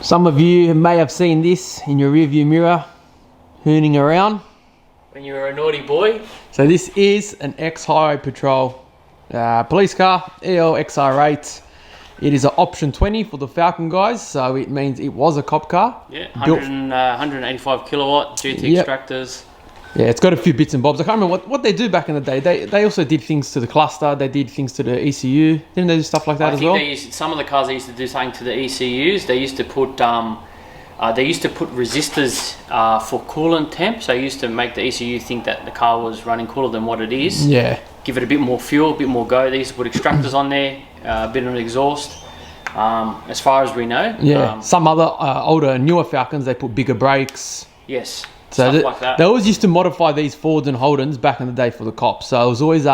Some of you may have seen this in your rearview mirror, hooning around. When you were a naughty boy. So this is an ex-highway patrol police car, XR8. It is an option 20 for the Falcon guys, so it means it was a cop car. Yeah, 185 kilowatt GT extractors. Yeah, it's got a few bits and bobs. I can't remember what they do back in the day. They also did things to the cluster. They did things to the ECU. Didn't they do stuff like that as well? I think some of the cars they used to do something to the ECUs. They used to put resistors for coolant temp. So they used to make the ECU think that the car was running cooler than what it is. Yeah. Give it a bit more fuel, a bit more go. They used to put extractors on there, a bit of an exhaust. As far as we know. Yeah. Some other older and newer Falcons, they put bigger brakes. Yes. So stuff like that. They always used to modify these Fords and Holdens back in the day for the cops. So it was always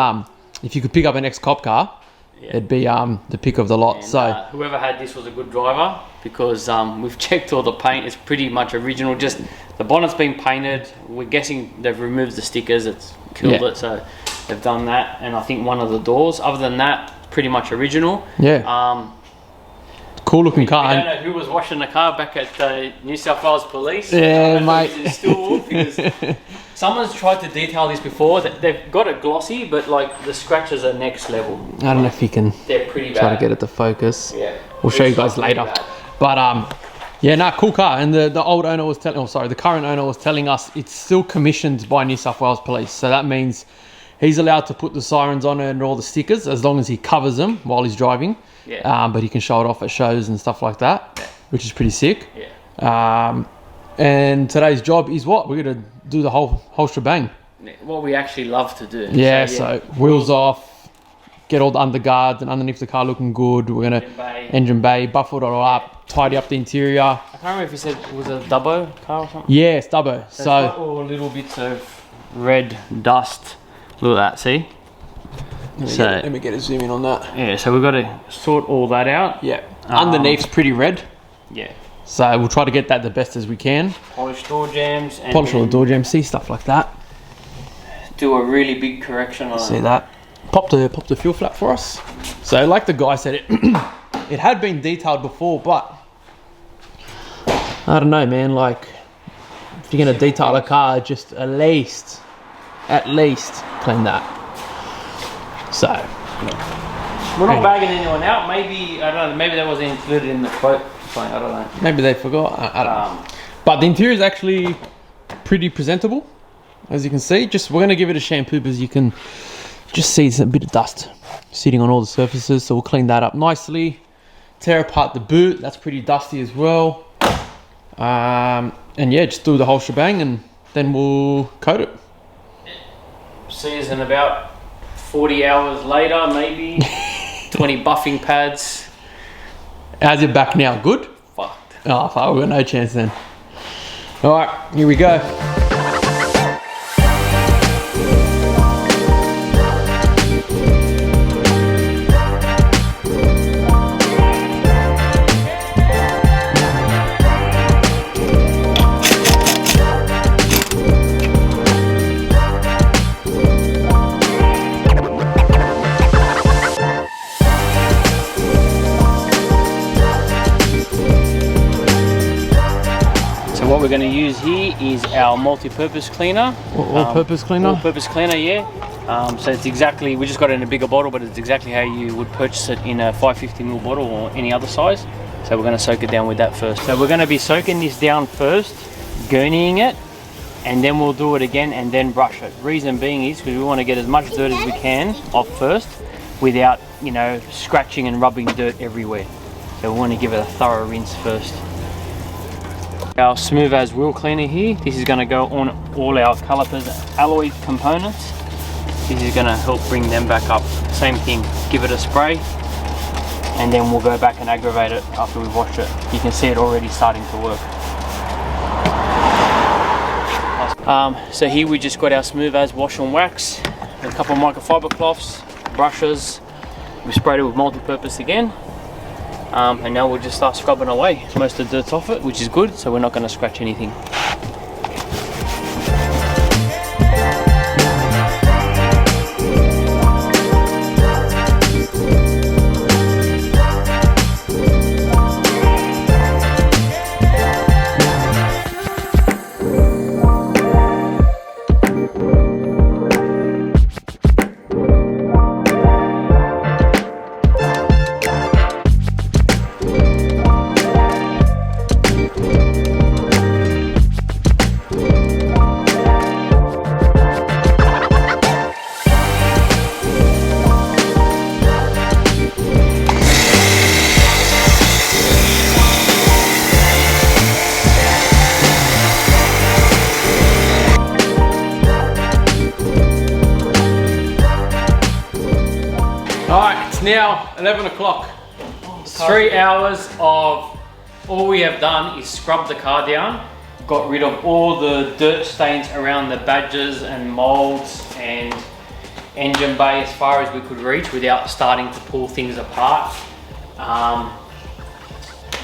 if you could pick up an ex-cop car, it'd be the pick of the lot. And, so whoever had this was a good driver, because we've checked all the paint. It's pretty much original. Just the bonnet's been painted. We're guessing they've removed the stickers. It's killed it. So they've done that, and I think one of the doors. Other than that, pretty much original. Yeah. Cool looking car. I don't know who was washing the car back at New South Wales Police. Yeah, mate. Still, because someone's tried to detail this before. They've got it glossy, but like the scratches are next level. I don't know if you can. They're pretty bad. Try to get it to focus. Yeah. We'll show you guys later. But yeah, cool car. And the old owner was telling, the current owner was telling us it's still commissioned by New South Wales Police. So that means he's allowed to put the sirens on it and all the stickers as long as he covers them while he's driving. Yeah. But he can show it off at shows and stuff like that, which is pretty sick. Yeah. And today's job is what? We're going to do the whole shebang. What we actually love to do. Yeah, so wheels off, get all the underguards and underneath the car looking good. We're going to engine bay, buff it all up, tidy up the interior. I can't remember if you said it was a Dubbo car or something. Yeah, it's Dubbo. So it's got all little bits of red dust. Look at that, see? Let me get a zoom in on that. Yeah, so we've got to sort all that out. Yeah, underneath's pretty red. Yeah. So we'll try to get that the best as we can. Polish door jams. And polish all the door jams, see stuff like that. Do a really big correction on See that? Pop the fuel flap for us. So like the guy said, it had been detailed before, but I don't know, man. Like if you're gonna detail a car, just at least clean that. So we're not bagging anyone out. Maybe I don't know. Maybe that wasn't included in the quote. I don't know. Maybe they forgot. I don't know. But the interior is actually pretty presentable, as you can see. We're gonna give it a shampoo because you can just see a bit of dust sitting on all the surfaces. So we'll clean that up nicely. Tear apart the boot. That's pretty dusty as well. And yeah, just do the whole shebang, and then we'll coat it. See us in about 40 hours later, maybe. 20 buffing pads. How's it back now? Good? Fucked. Oh, fuck, we've got no chance then. Alright, here we go. What we're going to use here is our multi-purpose cleaner. All-purpose cleaner? All-purpose cleaner, yeah. So it's exactly, we just got it in a bigger bottle, but it's exactly how you would purchase it in a 550ml bottle or any other size. So we're going to soak it down with that first. So we're going to be soaking this down first, gurneying it, and then we'll do it again and then brush it. Reason being is because we want to get as much dirt as we can off first without, you know, scratching and rubbing dirt everywhere. So we want to give it a thorough rinse first. Our smooth as wheel cleaner here. This is going to go on all our calipers alloy components. This is going to help bring them back up. Same thing, give it a spray, and then we'll go back and aggravate it after we've washed it. You can see it already starting to work. So here we just got our smooth as wash and wax, a couple of microfiber cloths, brushes. We sprayed it with multi-purpose again. And now we'll just start scrubbing away. Most of the dirt's off it, which is good, so we're not going to scratch anything. now 11 o'clock. 3 hours of all we have done is scrub the car down, got rid of all the dirt stains around the badges and molds and engine bay as far as we could reach without starting to pull things apart.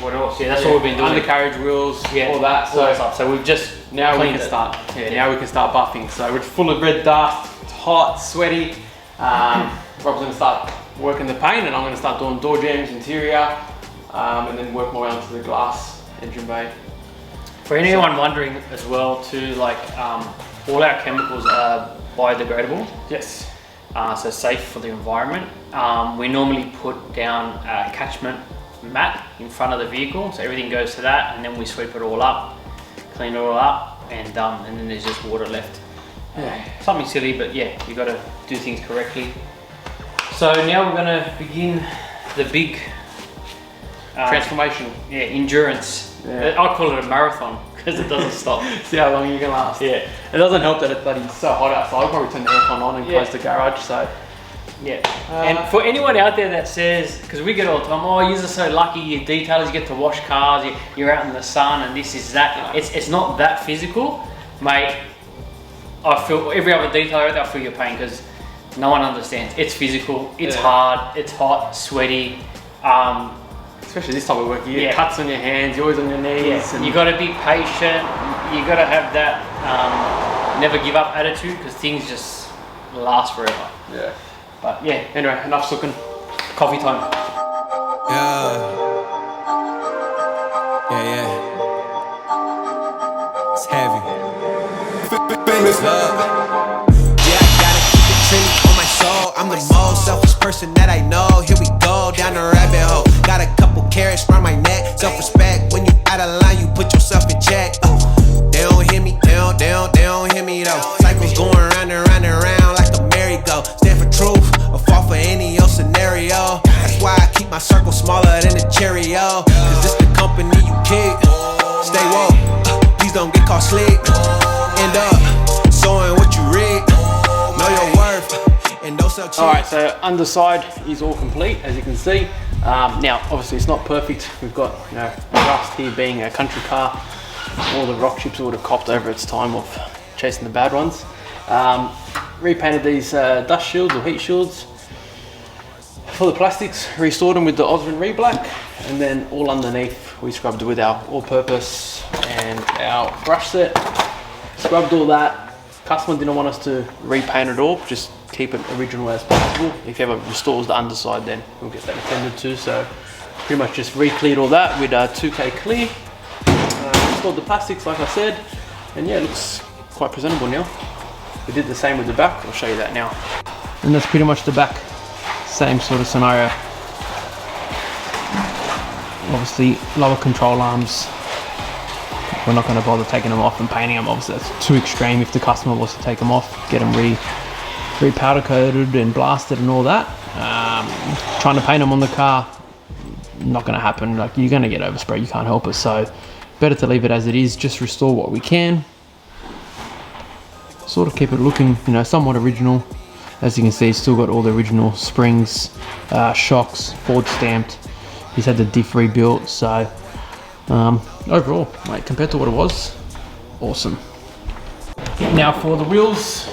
What else? Yeah, that's what we've been doing. Undercarriage wheels, all that. All that stuff. So we've just now we can start. Now we can start buffing. So we're full of red dust. It's hot, sweaty. Rob's gonna start working the paint, and I'm gonna start doing door jambs, interior, and then work my way onto the glass engine bay. For anyone wondering as well, too, like all our chemicals are biodegradable. Yes. So safe for the environment. We normally put down a catchment mat in front of the vehicle, so everything goes to that, and then we sweep it all up, clean it all up, and then there's just water left. Something silly, but yeah, you got to do things correctly. So now we're going to begin the big transformation. Yeah, endurance. I call it a marathon because it doesn't stop. See how long you can last. Yeah. It doesn't help that it's bloody so hot outside. I'll probably turn the aircon on and close the garage. So. Yeah, and for anyone out there that says, because we get all the time, oh, you're so lucky, you detailers, you get to wash cars, you're out in the sun and this is that. It's not that physical, mate. I feel, every other detailer out there, I feel your pain because no one understands. It's physical, it's hard, it's hot, sweaty. Especially this type of work, you get cuts on your hands, you're always on your knees. And you got to be patient, you got to have that never give up attitude because things just last forever. Yeah. But yeah, anyway, enough sucking. Coffee time. Yeah. It's heavy. Famous love. Yeah, I gotta keep it trendy on my soul. I'm the most selfish person that I know. Here we go, down the rabbit hole. Got a couple carrots around my neck. Self-respect, when you out of line, you put yourself in check. They don't hear me, they don't hear me though. Cycles going round and round and round like a merry-go. Stand for truth, or fall for any old scenario. That's why I keep my circle smaller than a Cheerio. Cause this the company you keep. Stay woke, please don't get caught sleep. End up showing what you read. Know your worth, and don't sell cheap. Alright, so underside is all complete, as you can see. Now, obviously it's not perfect. We've got, rust here being a country car. All the rock chips would have copped over its time of chasing the bad ones. Repainted these dust shields or heat shields for the plastics, restored them with the Osborne Reblack, and then all underneath we scrubbed with our all-purpose and our brush set. Scrubbed all that. Customer didn't want us to repaint it all, just keep it original as possible. If he ever restores the underside, then we'll get that attended to. So pretty much just re-cleared all that with 2K clear. Restored the plastics like I said, and yeah, it looks quite presentable now. We did the same with the back, I'll show you that now. And that's pretty much the back, same sort of scenario. Obviously lower control arms, we're not going to bother taking them off and painting them, obviously that's too extreme. If the customer wants to take them off, get them re-powder coated and blasted and all that. Trying to paint them on the car, not going to happen. Like, you're going to get overspray, you can't help it. So better to leave it as it is, just restore what we can. Sort of keep it looking, somewhat original. As you can see, it's still got all the original springs, shocks, Ford stamped. He's had the diff rebuilt, so overall, like, compared to what it was, awesome. Now for the wheels,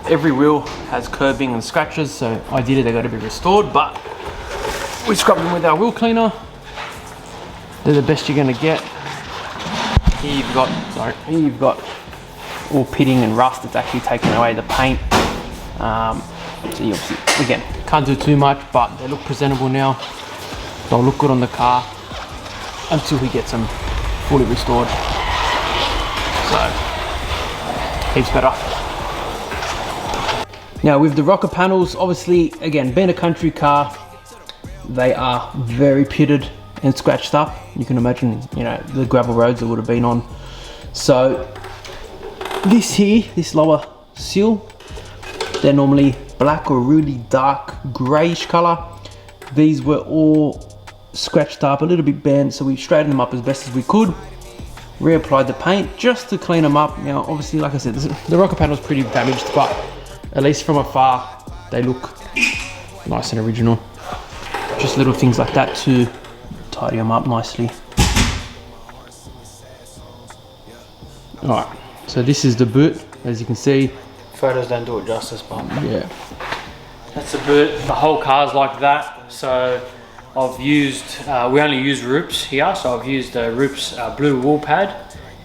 every wheel has curbing and scratches, so ideally they got to be restored, but we scrubbed them with our wheel cleaner. They're the best you're going to get. Here you've got all pitting and rust. It's actually taken away the paint. So you obviously, again, can't do too much, but they look presentable now. They'll look good on the car until he gets them fully restored. So, heaps better. Now with the rocker panels, obviously, again, being a country car, they are very pitted and scratched up. You can imagine, the gravel roads it would have been on. So this here, this lower seal, they're normally black or really dark greyish colour. These were all scratched up, a little bit bent, so we straightened them up as best as we could. Reapplied the paint just to clean them up. Now obviously, like I said, the rocker panel is pretty damaged, but at least from afar they look nice and original. just little things like that to tidy them up nicely. Alright, so this is the boot, as you can see. Photos don't do it justice, but Yeah. that's the boot. The whole car's like that. So I've used, we only use Roops here, so I've used the Roops blue wool pad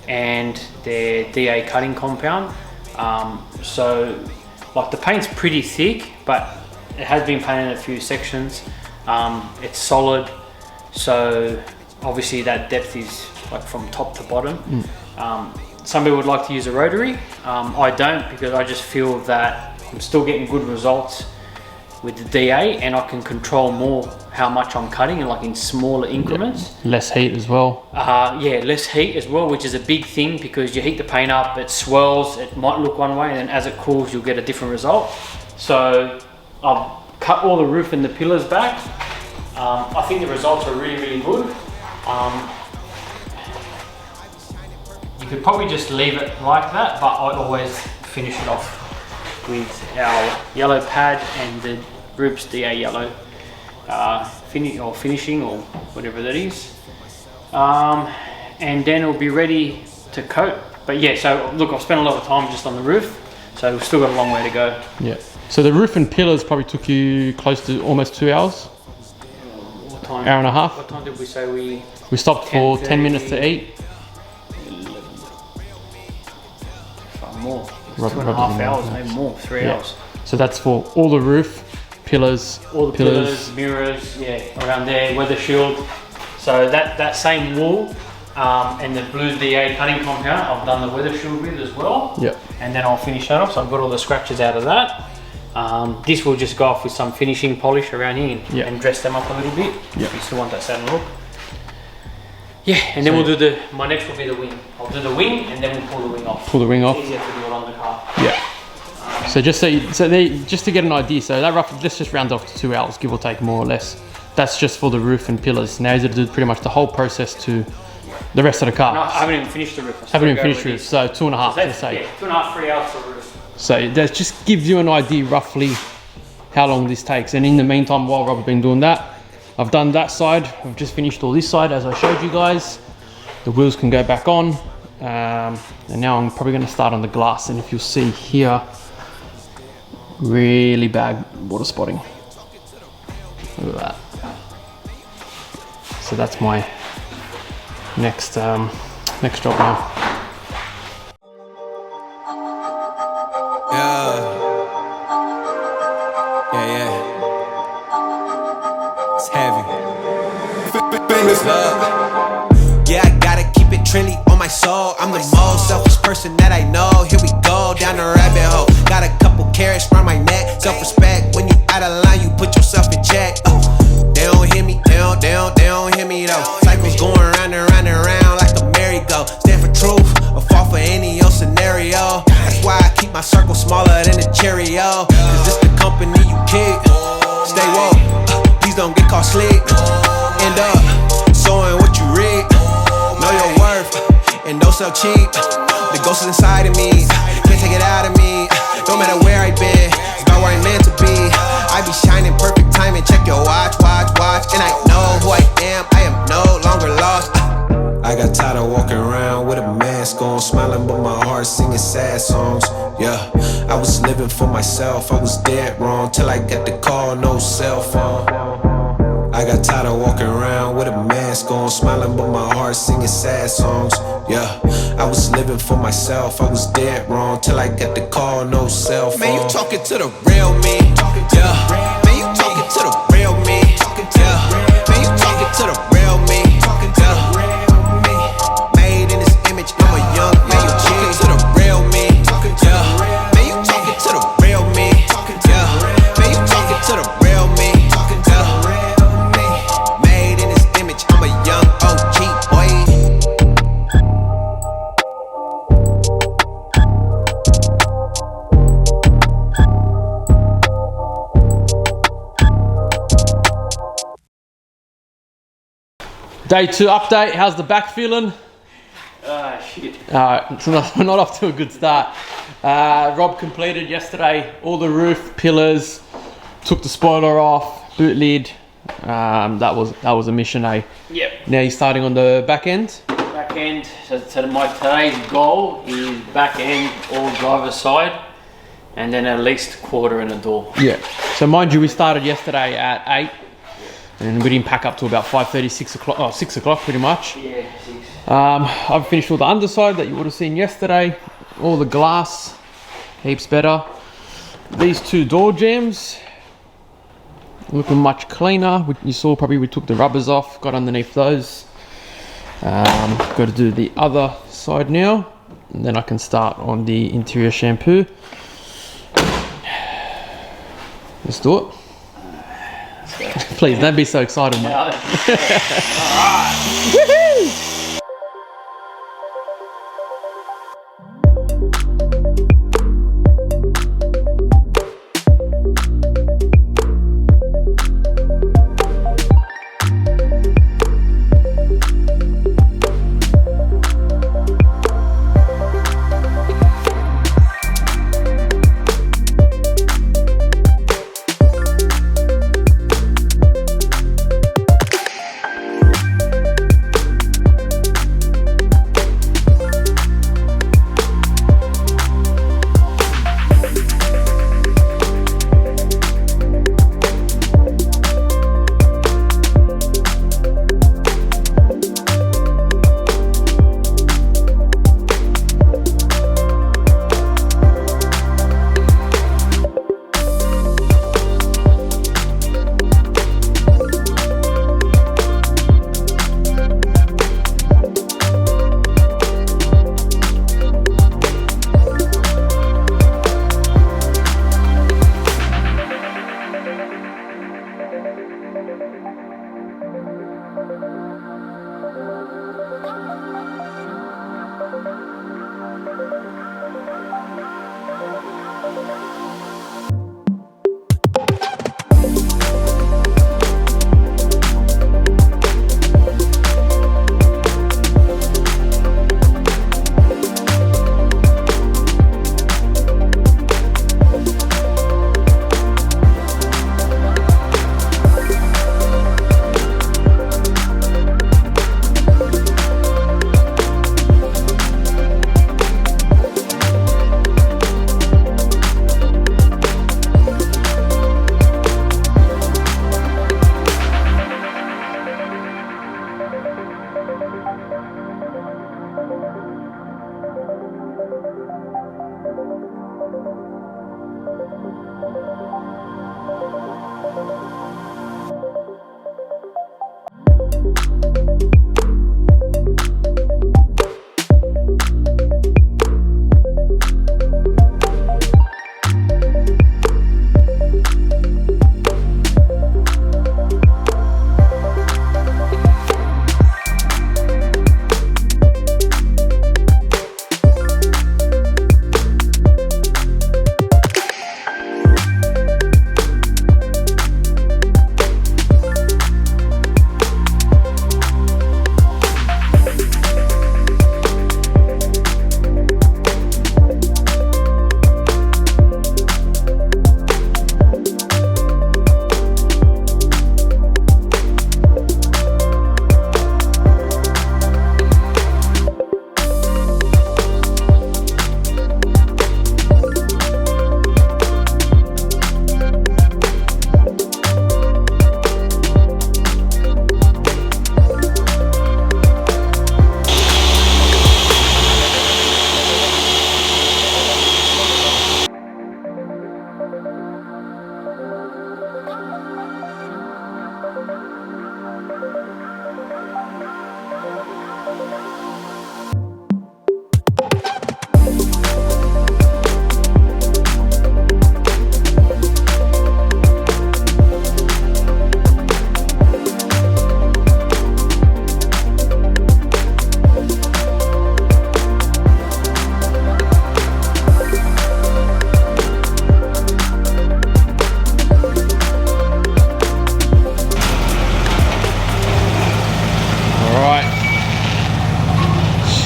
and their DA cutting compound. So like the paint's pretty thick, but it has been painted in a few sections. It's solid, so obviously that depth is like from top to bottom. Some people would like to use a rotary. I don't, because I just feel that I'm still getting good results with the DA, and I can control more how much I'm cutting, and like in smaller increments. Less heat as well. Yeah, less heat as well, which is a big thing, because you heat the paint up, it swells, it might look one way, and then as it cools you'll get a different result. So I've cut all the roof and the pillars back. I think the results are really, really good. You could probably just leave it like that, but I always finish it off with our yellow pad and the Roops DA yellow finishing, or whatever that is. And then it'll be ready to coat. But yeah, so look, I've spent a lot of time just on the roof, so we've still got a long way to go. Yeah. So the roof and pillars probably took you close to almost 2 hours. What time? Hour and a half. What time did we say we? We stopped for 10 minutes to eat. More. Probably 2.5 more, hours, yeah. maybe more, 3 hours. So that's for all the roof, pillars, All the pillars, mirrors, yeah, around there, weather shield. So that same wool and the blue DA cutting compound, I've done the weather shield with as well. Yep. And then I'll finish that off, so I've got all the scratches out of that. This will just go off with some finishing polish around here and dress them up a little bit. Yep. You still want that satin look. Yeah, and then we'll do my next will be the wing. I'll do the wing and then we'll pull the wing off. Pull the wing off. It's easier to do it on the car. Yeah. So just just to get an idea, so that roughly, let's just round off to 2 hours, give or take, more or less. That's just for the roof and pillars. Now he's going to do pretty much the whole process to the rest of the car. No, I haven't even finished the roof. Haven't even finished the roof, so 2.5, let's say. Yeah, 2.5, 3 hours for the roof. So that just gives you an idea roughly how long this takes. And in the meantime, while Rob's been doing that, I've done that side. I've just finished all this side, as I showed you guys. The wheels can go back on. And now I'm probably going to start on the glass. And if you'll see here, really bad water spotting. Look at that. So that's my next job now. Yeah. It's heavy. Famous love. Yeah, I gotta keep it trendy on my soul. I'm the most selfish person that I know. Here we go, down the rabbit hole. Got a couple carrots round my neck. Self-respect, when you out of line, you put yourself in check. They don't hear me, they don't hear me though. Cycles going round and round and round like a merry-go. Stand for truth, or fall for any old scenario. That's why I keep my circle smaller than a Cheerio. Cause it's the company you keep. Stay woke, please don't get caught sleep. End up sowing what you reap. Know your worth, and don't sell cheap. The ghost is inside of me, can't take it out of me. No matter where I've been, it's about where I'm meant to be. I be shining perfect timing, check your watch. And I know who I am no longer lost. I got tired of walking around with a mask on, smiling but my heart singing sad songs. Yeah, I was living for myself, I was dead wrong till I got the call, no cell phone. I got tired of walking around with a mask on, smiling but my heart singing sad songs. Yeah, I was living for myself, I was dead wrong till I got the call, no cell phone. Man, you talking to the real me. Yeah, man, you talking to the real me. Yeah, man, you talking to the real me. Yeah, made in this image, I'm a young man. You talking to the real me. Yeah, man, you talking to the real me. Yeah, man, you talking to the real me. Yeah, made in this image, I'm a young OG boy. Day 2 update, how's the back feeling? Shit. It's not off to a good start. Rob completed yesterday all the roof, pillars, took the spoiler off, boot lid, That was a mission, eh? Yep. Now you're starting on the back end. Back end. So today's goal is back end or driver's side, and then at least quarter in a door. Yeah. So mind you, we started yesterday at 8, and we didn't pack up till about 5:30, 6 o'clock. Oh, 6 o'clock pretty much. Yeah, 6. I've finished all the underside that you would have seen yesterday. All the glass, heaps better. These 2 door jambs, looking much cleaner. You saw probably we took the rubbers off, got underneath those. Got to do the other side now, and then I can start on the interior shampoo. Let's do it. Please don't be so excited, mate. Alright. Woohoo!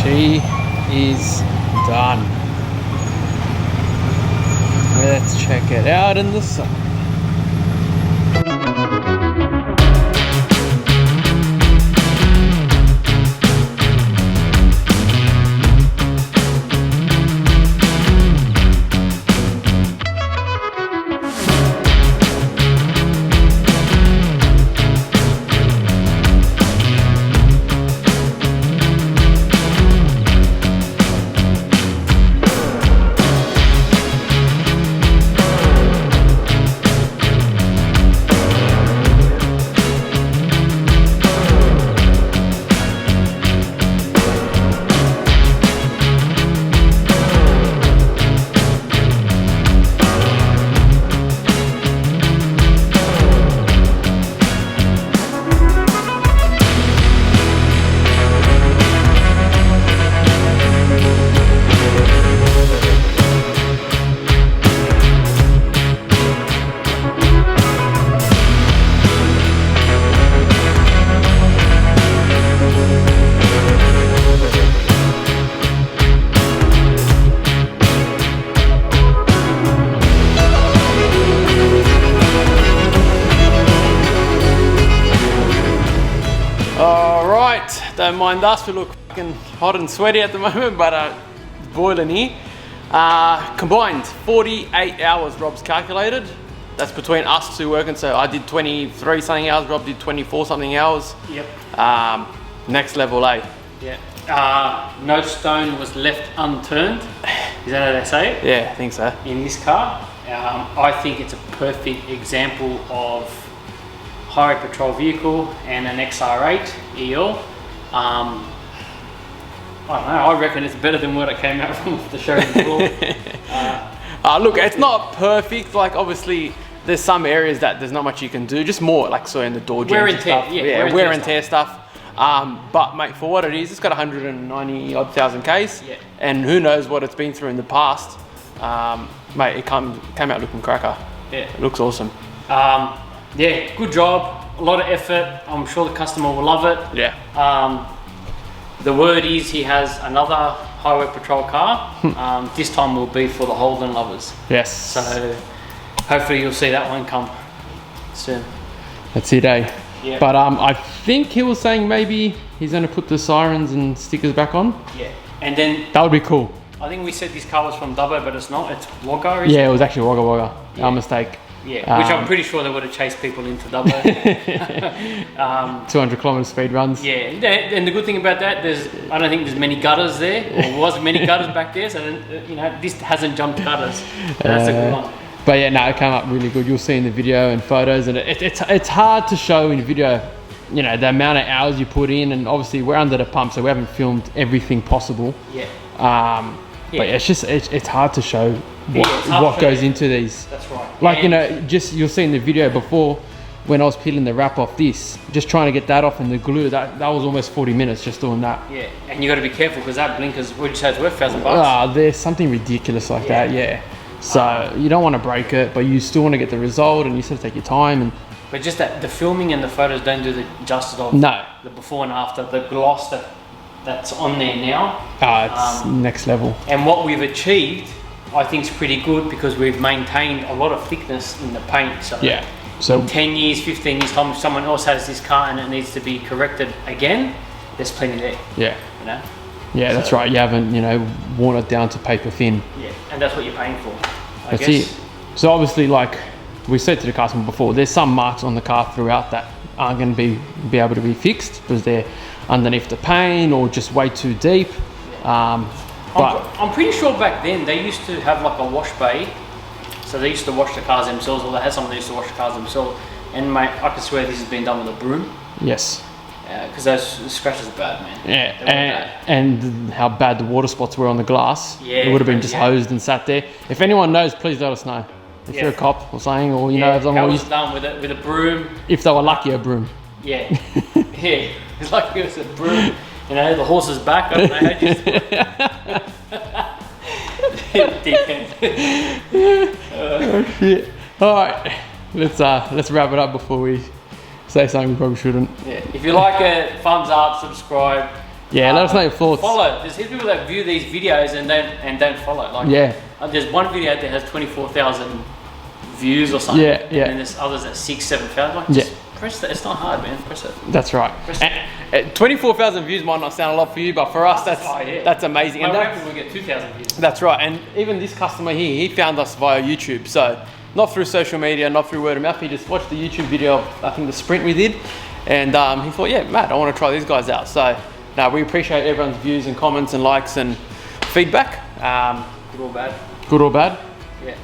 She is done. Let's check it out in the sun. don't mind us. We look fucking hot and sweaty at the moment, but it's boiling here. Combined 48 hours Rob's calculated. That's between us two working. So I did 23 something hours, Rob did 24 something hours. Yep. Next level, eh? Yeah. No stone was left unturned. Is that how they say it? Yeah, I think so. In this car. I think it's a perfect example of highway patrol vehicle and an XR8 EL. I don't know, I reckon it's better than what it came out from the showroom floor. Look, it's not perfect. Like, obviously, there's some areas that there's not much you can do. Just more like so in the door jams wear and and tear, stuff. yeah, wear and tear stuff. But mate, for what it is, it's got 190 odd thousand Ks, and who knows what it's been through in the past. Mate, it came out looking cracker. Yeah, it looks awesome. Yeah, good job. A lot of effort. I'm sure the customer will love it. Yeah. The word is he has another highway patrol car. This time will be for the Holden lovers. Yes. So hopefully you'll see that one come soon. That's it, eh? Yeah. But I think he was saying maybe he's going to put the sirens and stickers back on. Yeah. And then that would be cool. I think we said this car was from Dubbo, but it's not. It's Wagga. Yeah, it was actually Wagga Wagga. Our mistake. Yeah, which I'm pretty sure they would have chased people into Dubbo. 200 kilometer speed runs. Yeah, and the good thing about that, I don't think there's many gutters there, or was many gutters back there. So this hasn't jumped gutters. That's a good one. But yeah, no, it came up really good. You'll see in the video and photos, and it's hard to show in video. You know, the amount of hours you put in, and obviously we're under the pump, so we haven't filmed everything possible. Yeah. But it's hard to show what goes into these. That's right. Like, you'll see in the video before when I was peeling the wrap off this, just trying to get that off and the glue, that was almost 40 minutes just doing that. Yeah, and you got to be careful because that blinker's, what did you say it's worth, $1,000? There's something ridiculous like that, yeah. So you don't want to break it, but you still want to get the result, and you sort of take your time. But just that the filming and the photos don't do the justice of the before and after, the gloss that's on there now. It's next level. And what we've achieved, I think, is pretty good because we've maintained a lot of thickness in the paint. So yeah. So in 10 years, 15 years time, if someone else has this car and it needs to be corrected again, there's plenty there. Yeah. Yeah, so, that's right. You haven't, worn it down to paper thin. Yeah, and that's what you're paying for. I guess. It. So obviously, like we said to the customer before, there's some marks on the car throughout that aren't going to be able to be fixed because they're underneath the paint or just way too deep. Yeah. But I'm pretty sure back then they used to have like a wash bay, so they used to wash the cars themselves, or they had someone that used to wash the cars themselves. And mate, I can swear this has been done with a broom. Yes. Because those scratches are bad, man. Yeah, and how bad the water spots were on the glass. Yeah, it would have been just hosed and sat there. If anyone knows, please let us know. If you're a cop or something, or if someone was done with a broom. If they were lucky, a broom. Yeah, yeah. It's like it was a broom. The horse's back. I don't know how you. Oh shit! All right, let's wrap it up before we say something we probably shouldn't. Yeah. If you like it, thumbs up, subscribe. Yeah, let us know your thoughts. Follow. There's people that view these videos and don't follow. Like there's one video out there that has 24,000 views or something. Yeah. And there's others at 6,000-7,000. Like just press that. It's not hard, man. Press it. That's right. 24,000 views might not sound a lot for you, but for us, that's amazing. And we get 2,000 views. That's right. And even this customer here, he found us via YouTube. So not through social media, not through word of mouth. He just watched the YouTube video of, I think, the sprint we did. And he thought, yeah, Matt, I want to try these guys out. So now we appreciate everyone's views and comments and likes and feedback. Good or bad. Good or bad? Yeah.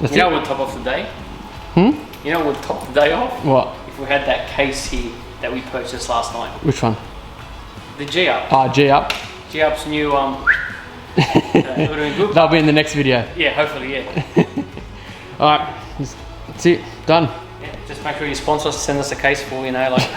You know what would top off the day? You know what would top the day off? What? If we had that case here that we purchased last night. Which one? The G-Up. G-Up. G-Up's new, it would have been good. That'll be in the next video. Yeah, hopefully, yeah. Alright, that's it. Done. Yeah, just make sure you sponsor us, send us a case for, like...